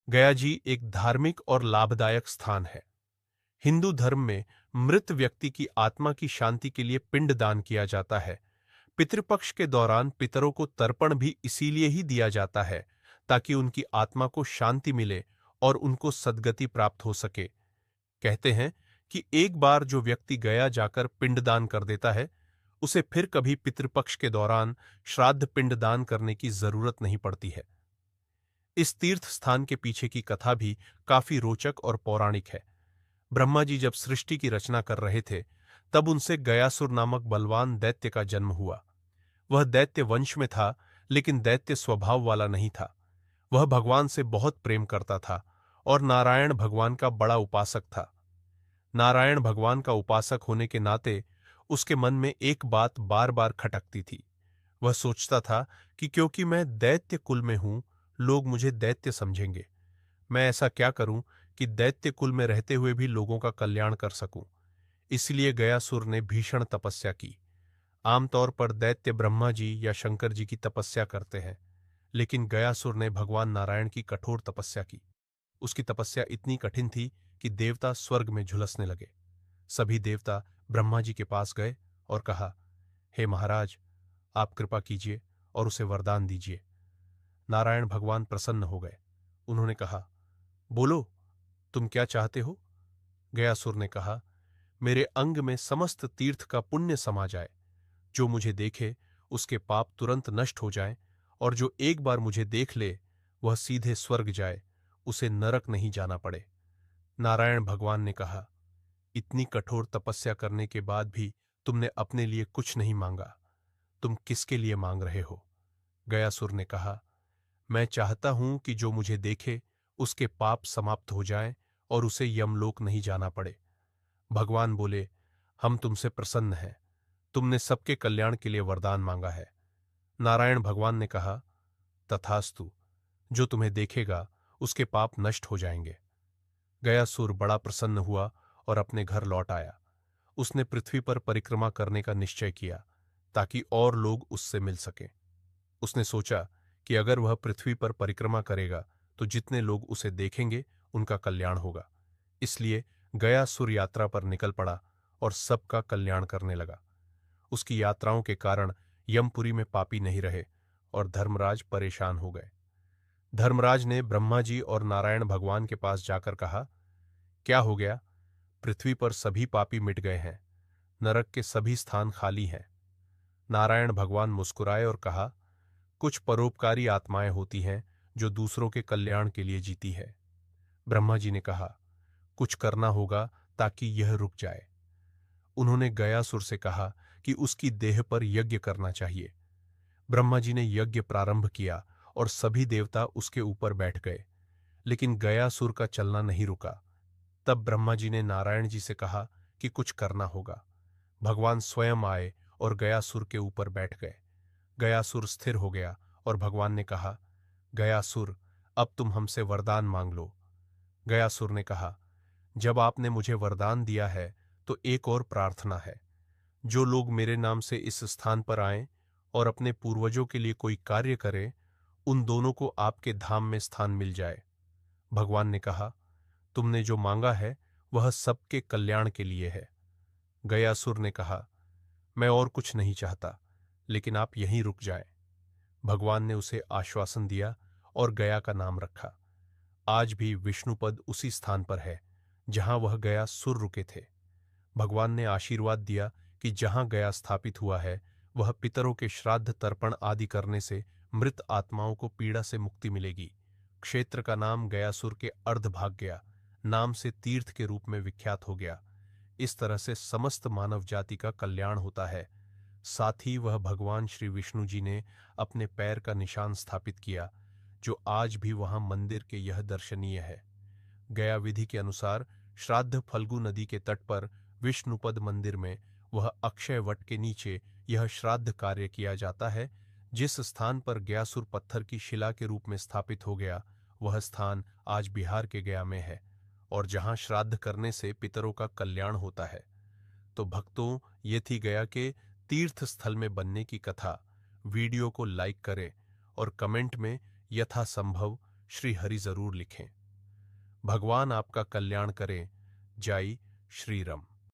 गया जी एक धार्मिक और लाभदायक स्थान है। हिंदू धर्म में मृत व्यक्ति की आत्मा की शांति के लिए पिंड दान किया जाता है। पितृपक्ष के दौरान पितरों को तर्पण भी इसीलिए ही दिया जाता है ताकि उनकी आत्मा को शांति मिले और उनको सद्गति प्राप्त हो सके। कहते हैं कि एक बार जो व्यक्ति गया जाकर पिंडदान कर देता है, उसे फिर कभी पितृपक्ष के दौरान श्राद्ध पिंडदान करने की जरूरत नहीं पड़ती है। इस तीर्थ स्थान के पीछे की कथा भी काफी रोचक और पौराणिक है। ब्रह्मा जी जब सृष्टि की रचना कर रहे थे, तब उनसे गयासुर नामक बलवान दैत्य का जन्म हुआ। वह दैत्य वंश में था, लेकिन दैत्य स्वभाव वाला नहीं था। वह भगवान से बहुत प्रेम करता था और नारायण भगवान का बड़ा उपासक था। नारायण भगवान का उपासक होने के नाते उसके मन में एक बात बार बार खटकती थी। वह सोचता था कि क्योंकि मैं दैत्य कुल में हूं, लोग मुझे दैत्य समझेंगे। मैं ऐसा क्या करूं कि दैत्य कुल में रहते हुए भी लोगों का कल्याण कर सकूं। इसलिए गयासुर ने भीषण तपस्या की। आमतौर पर दैत्य ब्रह्मा जी या शंकर जी की तपस्या करते हैं, लेकिन गयासुर ने भगवान नारायण की कठोर तपस्या की। उसकी तपस्या इतनी कठिन थी कि देवता स्वर्ग में झुलसने लगे। सभी देवता ब्रह्मा जी के पास गए और कहा, हे महाराज, आप कृपा कीजिए और उसे वरदान दीजिए। नारायण भगवान प्रसन्न हो गए। उन्होंने कहा, बोलो, तुम क्या चाहते हो? गयासुर ने कहा, मेरे अंग में समस्त तीर्थ का पुण्य समा जाए। जो मुझे देखे उसके पाप तुरंत नष्ट हो जाएं, और जो एक बार मुझे देख ले वह सीधे स्वर्ग जाए, उसे नरक नहीं जाना पड़े। नारायण भगवान ने कहा, इतनी कठोर तपस्या करने के बाद भी तुमने अपने लिए कुछ नहीं मांगा। तुम किसके लिए मांग रहे हो? गयासुर ने कहा, मैं चाहता हूं कि जो मुझे देखे उसके पाप समाप्त हो जाएं और उसे यमलोक नहीं जाना पड़े। भगवान बोले, हम तुमसे प्रसन्न हैं। तुमने सबके कल्याण के लिए वरदान मांगा है। नारायण भगवान ने कहा, तथास्तु, जो तुम्हें देखेगा उसके पाप नष्ट हो जाएंगे। गयासुर बड़ा प्रसन्न हुआ और अपने घर लौट आया। उसने पृथ्वी पर परिक्रमा करने का निश्चय किया ताकि और लोग उससे मिल सकें। उसने सोचा कि अगर वह पृथ्वी पर परिक्रमा करेगा तो जितने लोग उसे देखेंगे उनका कल्याण होगा। इसलिए गयासुर यात्रा पर निकल पड़ा और सबका कल्याण करने लगा। उसकी यात्राओं के कारण यमपुरी में पापी नहीं रहे और धर्मराज परेशान हो गए। धर्मराज ने ब्रह्मा जी और नारायण भगवान के पास जाकर कहा, क्या हो गया? पृथ्वी पर सभी पापी मिट गए हैं, नरक के सभी स्थान खाली हैं। नारायण भगवान मुस्कुराए और कहा, कुछ परोपकारी आत्माएं होती हैं जो दूसरों के कल्याण के लिए जीती है। ब्रह्मा जी ने कहा, कुछ करना होगा ताकि यह रुक जाए। उन्होंने गयासुर से कहा कि उसकी देह पर यज्ञ करना चाहिए। ब्रह्मा जी ने यज्ञ प्रारंभ किया और सभी देवता उसके ऊपर बैठ गए, लेकिन गयासुर का चलना नहीं रुका। तब ब्रह्मा जी ने नारायण जी से कहा कि कुछ करना होगा। भगवान स्वयं आए और गयासुर के ऊपर बैठ गए। गयासुर स्थिर हो गया और भगवान ने कहा, गयासुर, अब तुम हमसे वरदान मांग लो। गयासुर ने कहा, जब आपने मुझे वरदान दिया है तो एक और प्रार्थना है। जो लोग मेरे नाम से इस स्थान पर आएं और अपने पूर्वजों के लिए कोई कार्य करें, उन दोनों को आपके धाम में स्थान मिल जाए। भगवान ने कहा, तुमने जो मांगा है वह सबके कल्याण के लिए है। गयासुर ने कहा, मैं और कुछ नहीं चाहता, लेकिन आप यहीं रुक जाए। भगवान ने उसे आश्वासन दिया और गया का नाम रखा। आज भी विष्णुपद उसी स्थान पर है जहां वह गया सुर रुके थे। भगवान ने आशीर्वाद दिया कि जहां गया स्थापित हुआ है वह पितरों के श्राद्ध तर्पण आदि करने से मृत आत्माओं को पीड़ा से मुक्ति मिलेगी। क्षेत्र का नाम गयासुर के अर्धभाग्या नाम से तीर्थ के रूप में विख्यात हो गया। इस तरह से समस्त मानव जाति का कल्याण होता है। साथ ही वह भगवान श्री विष्णु जी ने अपने पैर का निशान स्थापित किया, जो आज भी वहां मंदिर के यह दर्शनीय है। गया विधि के अनुसार श्राद्ध फल्गु नदी के तट पर विष्णुपद मंदिर में वह अक्षय वट के नीचे यह श्राद्ध कार्य किया जाता है। जिस स्थान पर गयासुर पत्थर की शिला के रूप में स्थापित हो गया, वह स्थान आज बिहार के गया में है और जहां श्राद्ध करने से पितरों का कल्याण होता है। तो भक्तों, ये थी गया के तीर्थ स्थल में बनने की कथा। वीडियो को लाइक करें और कमेंट में यथासंभव श्री हरि जरूर लिखें। भगवान आपका कल्याण करें। जय श्री राम।